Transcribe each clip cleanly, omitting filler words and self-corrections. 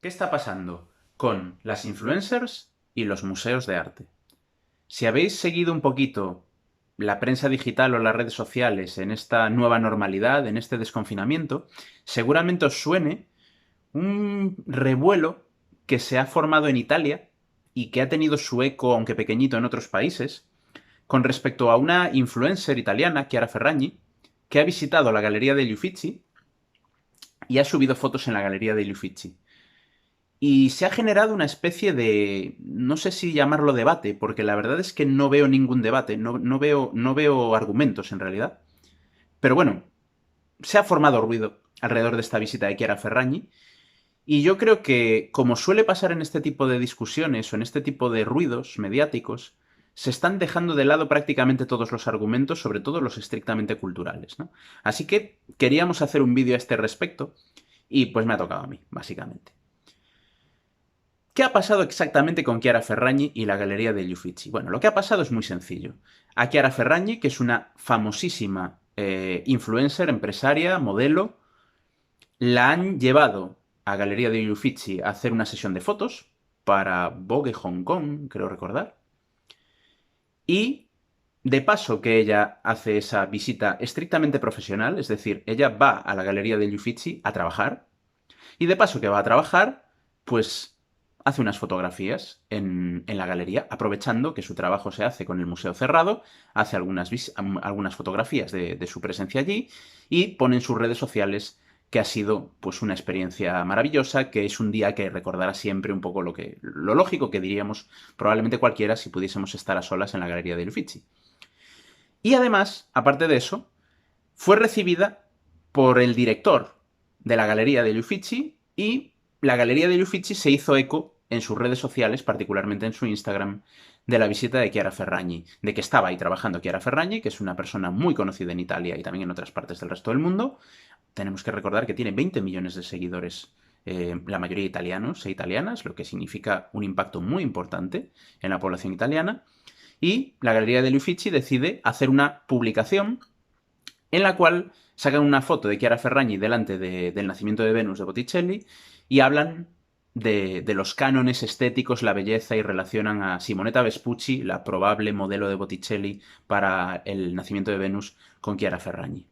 ¿Qué está pasando con las influencers y los museos de arte? Si habéis seguido un poquito la prensa digital o las redes sociales en esta nueva normalidad, en este desconfinamiento, seguramente os suene un revuelo que se ha formado en Italia y que ha tenido su eco, aunque pequeñito, en otros países, con respecto a una influencer italiana, Chiara Ferragni, que ha visitado la galería degli Uffizi y ha subido fotos en la galería degli Uffizi. Y se ha generado una especie de, no sé si llamarlo debate, porque la verdad es que no veo ningún debate, no veo argumentos en realidad. Pero bueno, se ha formado ruido alrededor de esta visita de Chiara Ferragni, y yo creo que, como suele pasar en este tipo de discusiones o en este tipo de ruidos mediáticos, se están dejando de lado prácticamente todos los argumentos, sobre todo los estrictamente culturales, ¿no? Así que queríamos hacer un vídeo a este respecto, y pues me ha tocado a mí, básicamente. ¿Qué ha pasado exactamente con Chiara Ferragni y la galería degli Uffizi? Bueno, lo que ha pasado es muy sencillo. A Chiara Ferragni, que es una famosísima influencer, empresaria, modelo, la han llevado a Galería degli Uffizi a hacer una sesión de fotos para Vogue Hong Kong, creo recordar. Y de paso que ella hace esa visita estrictamente profesional, es decir, ella va a la Galería degli Uffizi a trabajar, y de paso que va a trabajar, pues hace unas fotografías en la galería, aprovechando que su trabajo se hace con el museo cerrado, hace algunas fotografías de su presencia allí y pone en sus redes sociales que ha sido pues una experiencia maravillosa, que es un día que recordará siempre un poco lo lógico que diríamos probablemente cualquiera si pudiésemos estar a solas en la galería de Uffizi. Y además, aparte de eso, fue recibida por el director de la galería de Uffizi, y la galería de Uffizi se hizo eco en sus redes sociales, particularmente en su Instagram, de la visita de Chiara Ferragni, de que estaba ahí trabajando Chiara Ferragni, que es una persona muy conocida en Italia y también en otras partes del resto del mundo. Tenemos que recordar que tiene 20 millones de seguidores, la mayoría italianos e italianas, lo que significa un impacto muy importante en la población italiana. Y la galería de Uffizi decide hacer una publicación en la cual sacan una foto de Chiara Ferragni delante del nacimiento de Venus de Botticelli y hablan de los cánones estéticos, la belleza, y relacionan a Simonetta Vespucci, la probable modelo de Botticelli para el nacimiento de Venus, con Chiara Ferragni.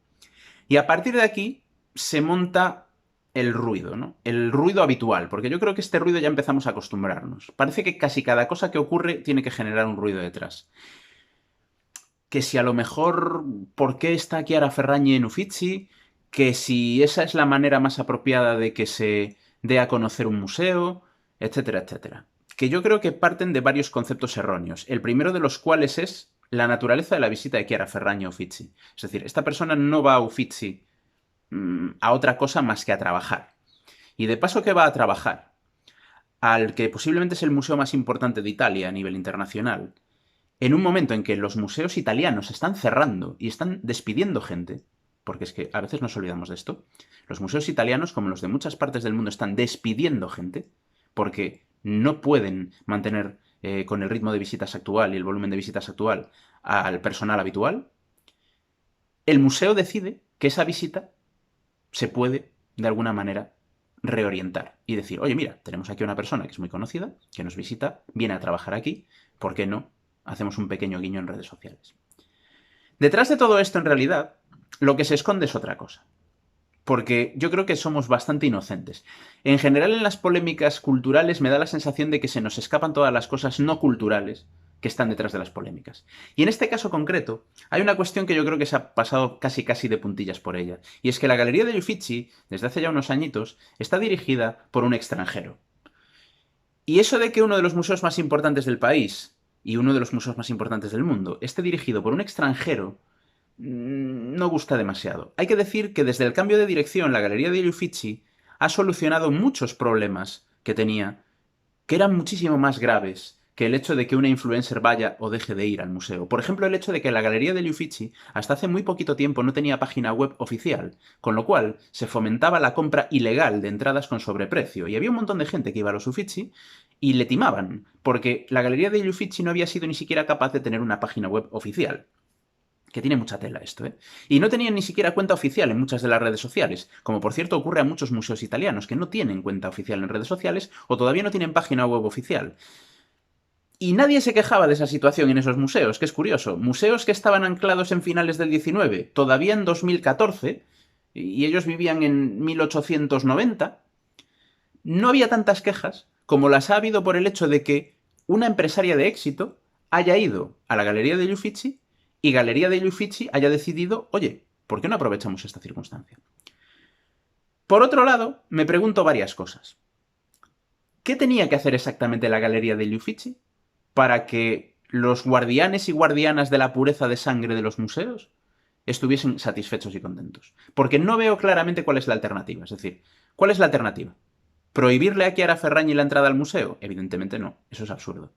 Y a partir de aquí se monta el ruido, ¿no? El ruido habitual, porque yo creo que este ruido ya empezamos a acostumbrarnos. Parece que casi cada cosa que ocurre tiene que generar un ruido detrás. Que si a lo mejor, ¿por qué está Chiara Ferragni en Uffizi? Que si esa es la manera más apropiada de que se dé a conocer un museo, etcétera, etcétera. Que yo creo que parten de varios conceptos erróneos. El primero de los cuales es la naturaleza de la visita de Chiara Ferragni a Uffizi. Es decir, esta persona no va a Uffizi a otra cosa más que a trabajar. Y de paso que va a trabajar al que posiblemente es el museo más importante de Italia a nivel internacional, en un momento en que los museos italianos están cerrando y están despidiendo gente, porque es que a veces nos olvidamos de esto, los museos italianos, como los de muchas partes del mundo, están despidiendo gente porque no pueden mantener con el ritmo de visitas actual y el volumen de visitas actual al personal habitual. El museo decide que esa visita se puede, de alguna manera, reorientar y decir, oye, mira, tenemos aquí una persona que es muy conocida, que nos visita, viene a trabajar aquí, ¿por qué no hacemos un pequeño guiño en redes sociales? Detrás de todo esto, en realidad, lo que se esconde es otra cosa. Porque yo creo que somos bastante inocentes. En general, en las polémicas culturales me da la sensación de que se nos escapan todas las cosas no culturales que están detrás de las polémicas. Y en este caso concreto, hay una cuestión que yo creo que se ha pasado casi de puntillas por ella. Y es que la Galería de Uffizi, desde hace ya unos añitos, está dirigida por un extranjero. Y eso de que uno de los museos más importantes del país y uno de los museos más importantes del mundo esté dirigido por un extranjero no gusta demasiado. Hay que decir que desde el cambio de dirección, la Galería de Uffizi ha solucionado muchos problemas que tenía, que eran muchísimo más graves que el hecho de que una influencer vaya o deje de ir al museo. Por ejemplo, el hecho de que la Galería de Uffizi hasta hace muy poquito tiempo no tenía página web oficial, con lo cual se fomentaba la compra ilegal de entradas con sobreprecio, y había un montón de gente que iba a los Uffizi y le timaban, porque la Galería de Uffizi no había sido ni siquiera capaz de tener una página web oficial. Que tiene mucha tela esto, ¿eh? Y no tenían ni siquiera cuenta oficial en muchas de las redes sociales, como por cierto ocurre a muchos museos italianos que no tienen cuenta oficial en redes sociales o todavía no tienen página web oficial. Y nadie se quejaba de esa situación en esos museos, que es curioso. Museos que estaban anclados en finales del 19, todavía en 2014, y ellos vivían en 1890, no había tantas quejas como las ha habido por el hecho de que una empresaria de éxito haya ido a la Galería degli Uffizi y Galería degli Uffizi haya decidido, oye, ¿por qué no aprovechamos esta circunstancia? Por otro lado, me pregunto varias cosas. ¿Qué tenía que hacer exactamente la Galería degli Uffizi para que los guardianes y guardianas de la pureza de sangre de los museos estuviesen satisfechos y contentos? Porque no veo claramente cuál es la alternativa. Es decir, ¿cuál es la alternativa? ¿Prohibirle a Chiara Ferragni la entrada al museo? Evidentemente no, eso es absurdo.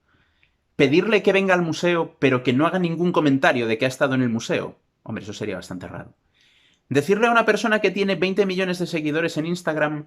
¿Pedirle que venga al museo pero que no haga ningún comentario de que ha estado en el museo? Hombre, eso sería bastante raro. ¿Decirle a una persona que tiene 20 millones de seguidores en Instagram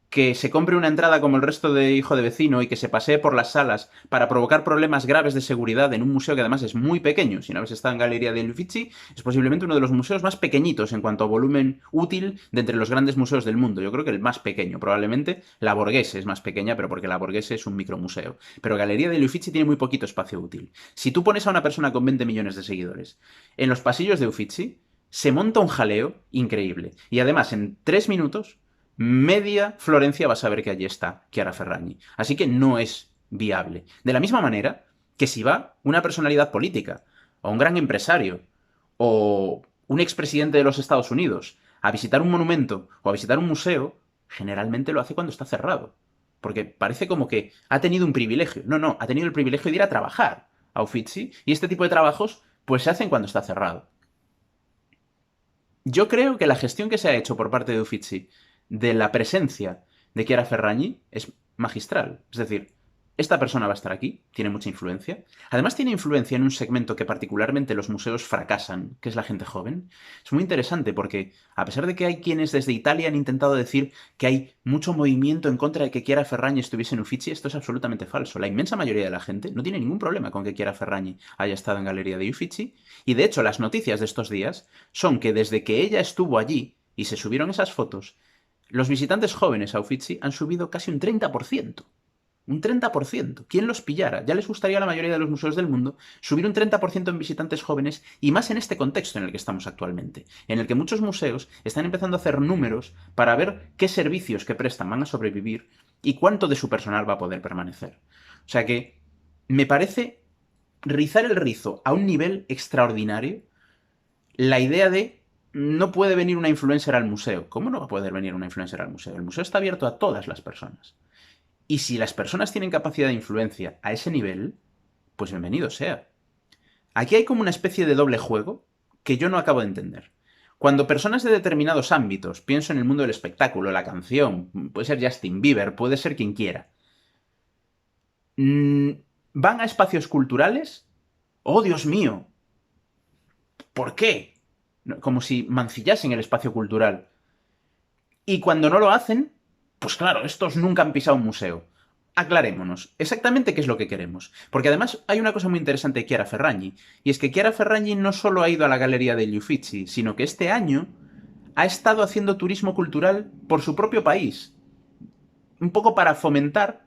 que se compre una entrada como el resto de hijo de vecino y que se pasee por las salas para provocar problemas graves de seguridad en un museo que además es muy pequeño? Si no habéis estado en Galería degli Uffizi, es posiblemente uno de los museos más pequeñitos en cuanto a volumen útil de entre los grandes museos del mundo. Yo creo que el más pequeño, probablemente la Borghese es más pequeña, pero porque la Borghese es un micromuseo. Pero Galería degli Uffizi tiene muy poquito espacio útil. Si tú pones a una persona con 20 millones de seguidores en los pasillos de Uffizi, se monta un jaleo increíble. Y además, en 3 minutos, media Florencia va a saber que allí está Chiara Ferragni. Así que no es viable. De la misma manera que si va una personalidad política, o un gran empresario, o un expresidente de los Estados Unidos a visitar un monumento o a visitar un museo, generalmente lo hace cuando está cerrado. Porque parece como que ha tenido un privilegio. No, no, ha tenido el privilegio de ir a trabajar a Uffizi, y este tipo de trabajos pues se hacen cuando está cerrado. Yo creo que la gestión que se ha hecho por parte de Uffizi de la presencia de Chiara Ferragni es magistral. Es decir, esta persona va a estar aquí, tiene mucha influencia. Además tiene influencia en un segmento que particularmente los museos fracasan, que es la gente joven. Es muy interesante porque, a pesar de que hay quienes desde Italia han intentado decir que hay mucho movimiento en contra de que Chiara Ferragni estuviese en Uffizi, esto es absolutamente falso. La inmensa mayoría de la gente no tiene ningún problema con que Chiara Ferragni haya estado en Galería de Uffizi, y de hecho las noticias de estos días son que desde que ella estuvo allí y se subieron esas fotos, los visitantes jóvenes a Uffizi han subido casi un 30%. Un 30%. ¿Quién los pillara? Ya les gustaría a la mayoría de los museos del mundo subir un 30% en visitantes jóvenes, y más en este contexto en el que estamos actualmente, en el que muchos museos están empezando a hacer números para ver qué servicios que prestan van a sobrevivir y cuánto de su personal va a poder permanecer. O sea que me parece rizar el rizo a un nivel extraordinario la idea de no puede venir una influencer al museo. ¿Cómo no va a poder venir una influencer al museo? El museo está abierto a todas las personas. Y si las personas tienen capacidad de influencia a ese nivel, pues bienvenido sea. Aquí hay como una especie de doble juego que yo no acabo de entender. Cuando personas de determinados ámbitos, pienso en el mundo del espectáculo, la canción, puede ser Justin Bieber, puede ser quien quiera, van a espacios culturales, ¡oh Dios mío! ¿Por qué? Como si mancillasen el espacio cultural. Y cuando no lo hacen, pues claro, estos nunca han pisado un museo. Aclarémonos, exactamente qué es lo que queremos. Porque además hay una cosa muy interesante de Chiara Ferragni, y es que Chiara Ferragni no solo ha ido a la Galería degli Uffizi, sino que este año ha estado haciendo turismo cultural por su propio país. Un poco para fomentar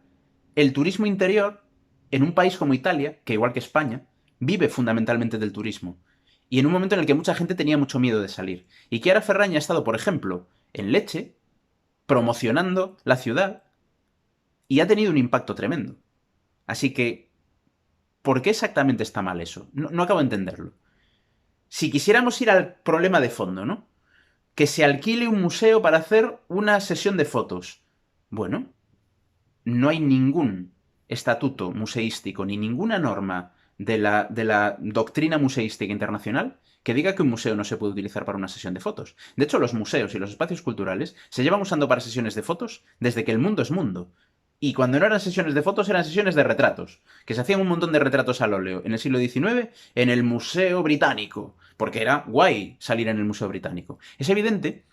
el turismo interior en un país como Italia, que igual que España, vive fundamentalmente del turismo. Y en un momento en el que mucha gente tenía mucho miedo de salir. Y Chiara Ferragni ha estado, por ejemplo, en Lecce, promocionando la ciudad, y ha tenido un impacto tremendo. Así que, ¿por qué exactamente está mal eso? No acabo de entenderlo. Si quisiéramos ir al problema de fondo, ¿no? Que se alquile un museo para hacer una sesión de fotos. Bueno, no hay ningún estatuto museístico ni ninguna norma de la doctrina museística internacional que diga que un museo no se puede utilizar para una sesión de fotos. De hecho, los museos y los espacios culturales se llevan usando para sesiones de fotos desde que el mundo es mundo. Y cuando no eran sesiones de fotos, eran sesiones de retratos, que se hacían un montón de retratos al óleo en el siglo XIX en el Museo Británico, porque era guay salir en el Museo Británico. Es evidente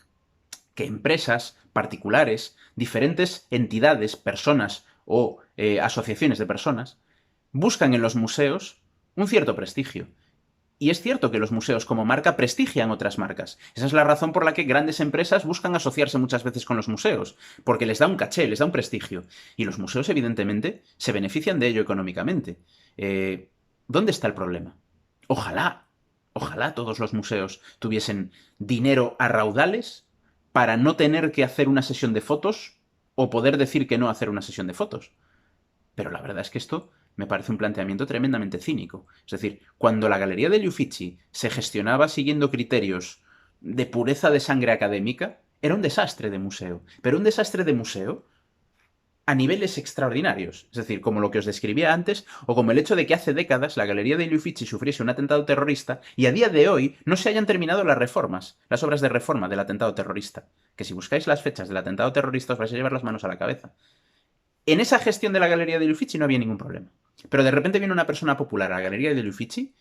que empresas, particulares, diferentes entidades, personas o asociaciones de personas, buscan en los museos un cierto prestigio. Y es cierto que los museos como marca prestigian otras marcas. Esa es la razón por la que grandes empresas buscan asociarse muchas veces con los museos, porque les da un caché, les da un prestigio. Y los museos, evidentemente, se benefician de ello económicamente. ¿Dónde está el problema? Ojalá, ojalá todos los museos tuviesen dinero a raudales para no tener que hacer una sesión de fotos o poder decir que no a hacer una sesión de fotos. Pero la verdad es que esto me parece un planteamiento tremendamente cínico. Es decir, cuando la Galería del Uffizi se gestionaba siguiendo criterios de pureza de sangre académica, era un desastre de museo. Pero un desastre de museo a niveles extraordinarios. Es decir, como lo que os describía antes, o como el hecho de que hace décadas la Galería del Uffizi sufriese un atentado terrorista y a día de hoy no se hayan terminado las reformas, las obras de reforma del atentado terrorista. Que si buscáis las fechas del atentado terrorista os vais a llevar las manos a la cabeza. En esa gestión de la Galería del Uffizi no había ningún problema. Pero de repente viene una persona popular a la Galería del Uffizi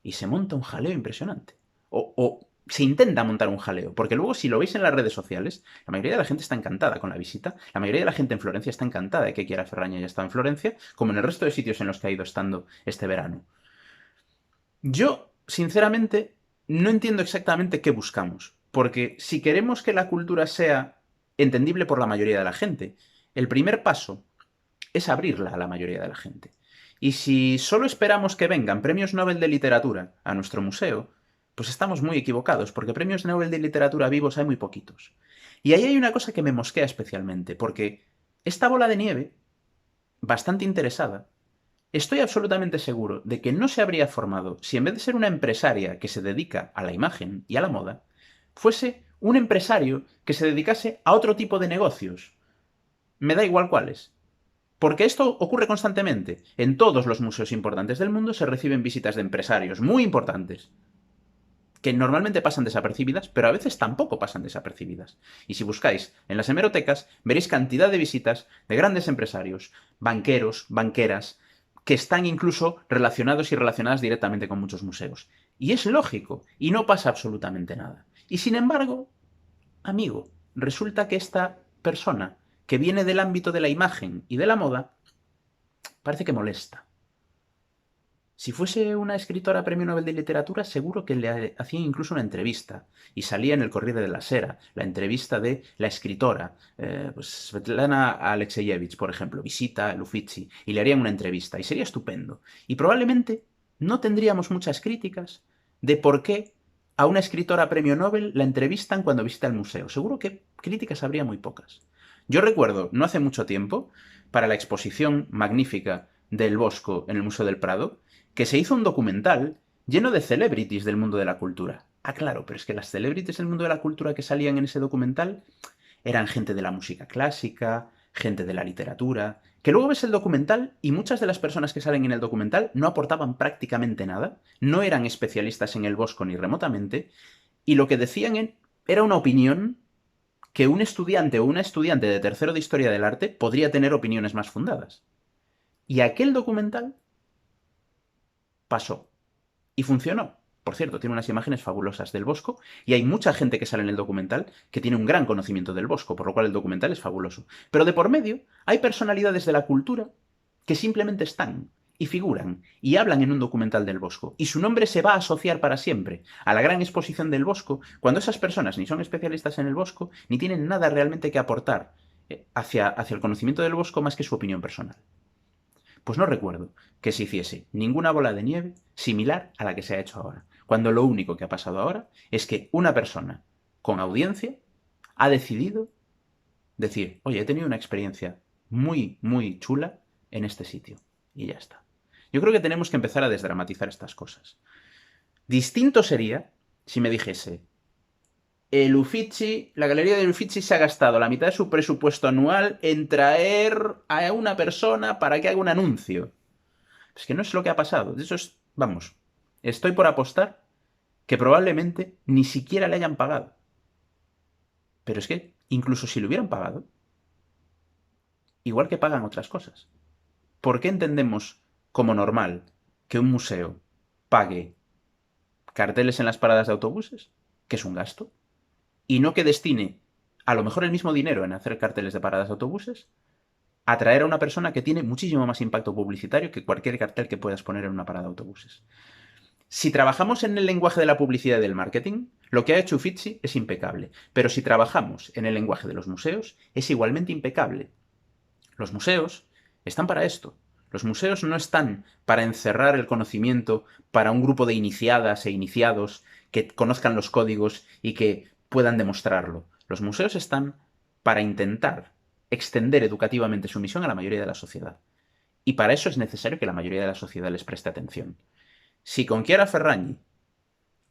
y se monta un jaleo impresionante. O se intenta montar un jaleo, porque luego si lo veis en las redes sociales, la mayoría de la gente está encantada con la visita, la mayoría de la gente en Florencia está encantada de que Chiara Ferragni haya estado en Florencia, como en el resto de sitios en los que ha ido estando este verano. Yo, sinceramente, no entiendo exactamente qué buscamos, porque si queremos que la cultura sea entendible por la mayoría de la gente, el primer paso es abrirla a la mayoría de la gente. Y si solo esperamos que vengan premios Nobel de literatura a nuestro museo, pues estamos muy equivocados, porque premios Nobel de literatura vivos hay muy poquitos. Y ahí hay una cosa que me mosquea especialmente, porque esta bola de nieve, bastante interesada, estoy absolutamente seguro de que no se habría formado si en vez de ser una empresaria que se dedica a la imagen y a la moda, fuese un empresario que se dedicase a otro tipo de negocios. Me da igual cuáles. Porque esto ocurre constantemente. En todos los museos importantes del mundo se reciben visitas de empresarios muy importantes, que normalmente pasan desapercibidas, pero a veces tampoco pasan desapercibidas. Y si buscáis en las hemerotecas, veréis cantidad de visitas de grandes empresarios, banqueros, banqueras, que están incluso relacionados y relacionadas directamente con muchos museos. Y es lógico, y no pasa absolutamente nada. Y sin embargo, amigo, resulta que esta persona, que viene del ámbito de la imagen y de la moda, parece que molesta. Si fuese una escritora premio Nobel de Literatura, seguro que le hacían incluso una entrevista. Y salía en el Corriere della Sera, la entrevista de la escritora, pues Svetlana Alexievich, por ejemplo, visita el Uffizi y le harían una entrevista. Y sería estupendo. Y probablemente no tendríamos muchas críticas de por qué a una escritora premio Nobel la entrevistan cuando visita el museo. Seguro que críticas habría muy pocas. Yo recuerdo, no hace mucho tiempo, para la exposición magnífica del Bosco en el Museo del Prado, que se hizo un documental lleno de celebrities del mundo de la cultura. Ah, claro, pero es que las celebrities del mundo de la cultura que salían en ese documental eran gente de la música clásica, gente de la literatura, que luego ves el documental y muchas de las personas que salen en el documental no aportaban prácticamente nada, no eran especialistas en el Bosco ni remotamente, y lo que decían era una opinión que un estudiante o una estudiante de tercero de historia del arte podría tener opiniones más fundadas. Y aquel documental pasó. Y funcionó. Por cierto, tiene unas imágenes fabulosas del Bosco y hay mucha gente que sale en el documental que tiene un gran conocimiento del Bosco, por lo cual el documental es fabuloso. Pero de por medio hay personalidades de la cultura que simplemente están y figuran y hablan en un documental del Bosco y su nombre se va a asociar para siempre a la gran exposición del Bosco cuando esas personas ni son especialistas en el Bosco ni tienen nada realmente que aportar hacia el conocimiento del Bosco más que su opinión personal. Pues no recuerdo que se hiciese ninguna bola de nieve similar a la que se ha hecho ahora, cuando lo único que ha pasado ahora es que una persona con audiencia ha decidido decir, oye, he tenido una experiencia muy, muy chula en este sitio. Y ya está. Yo creo que tenemos que empezar a desdramatizar estas cosas. Distinto sería si me dijese, el Uffizi, la Galería del Uffizi se ha gastado la mitad de su presupuesto anual en traer a una persona para que haga un anuncio. Es que no es lo que ha pasado. De eso es, vamos, estoy por apostar que probablemente ni siquiera le hayan pagado. Pero es que, incluso si le hubieran pagado, igual que pagan otras cosas. ¿Por qué entendemos como normal que un museo pague carteles en las paradas de autobuses, que es un gasto, y no que destine a lo mejor el mismo dinero en hacer carteles de paradas de autobuses, atraer a una persona que tiene muchísimo más impacto publicitario que cualquier cartel que puedas poner en una parada de autobuses? Si trabajamos en el lenguaje de la publicidad y del marketing, lo que ha hecho Uffizi es impecable. Pero si trabajamos en el lenguaje de los museos, es igualmente impecable. Los museos están para esto. Los museos no están para encerrar el conocimiento para un grupo de iniciadas e iniciados que conozcan los códigos y que puedan demostrarlo. Los museos están para intentar extender educativamente su misión a la mayoría de la sociedad. Y para eso es necesario que la mayoría de la sociedad les preste atención. Si con Chiara Ferragni,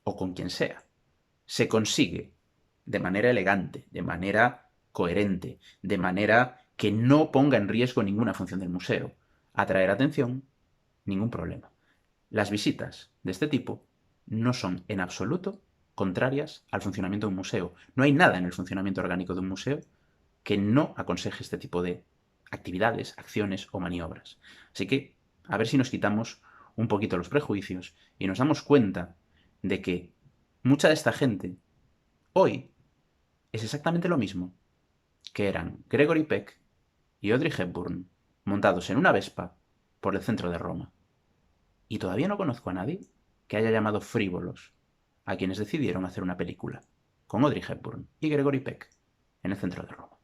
o con quien sea, se consigue de manera elegante, de manera coherente, de manera que no ponga en riesgo ninguna función del museo, atraer atención, ningún problema. Las visitas de este tipo no son en absoluto contrarias al funcionamiento de un museo. No hay nada en el funcionamiento orgánico de un museo que no aconseje este tipo de actividades, acciones o maniobras. Así que, a ver si nos quitamos un poquito los prejuicios y nos damos cuenta de que mucha de esta gente hoy es exactamente lo mismo que eran Gregory Peck y Audrey Hepburn montados en una Vespa por el centro de Roma. Y todavía no conozco a nadie que haya llamado frívolos a quienes decidieron hacer una película con Audrey Hepburn y Gregory Peck en el centro de Roma.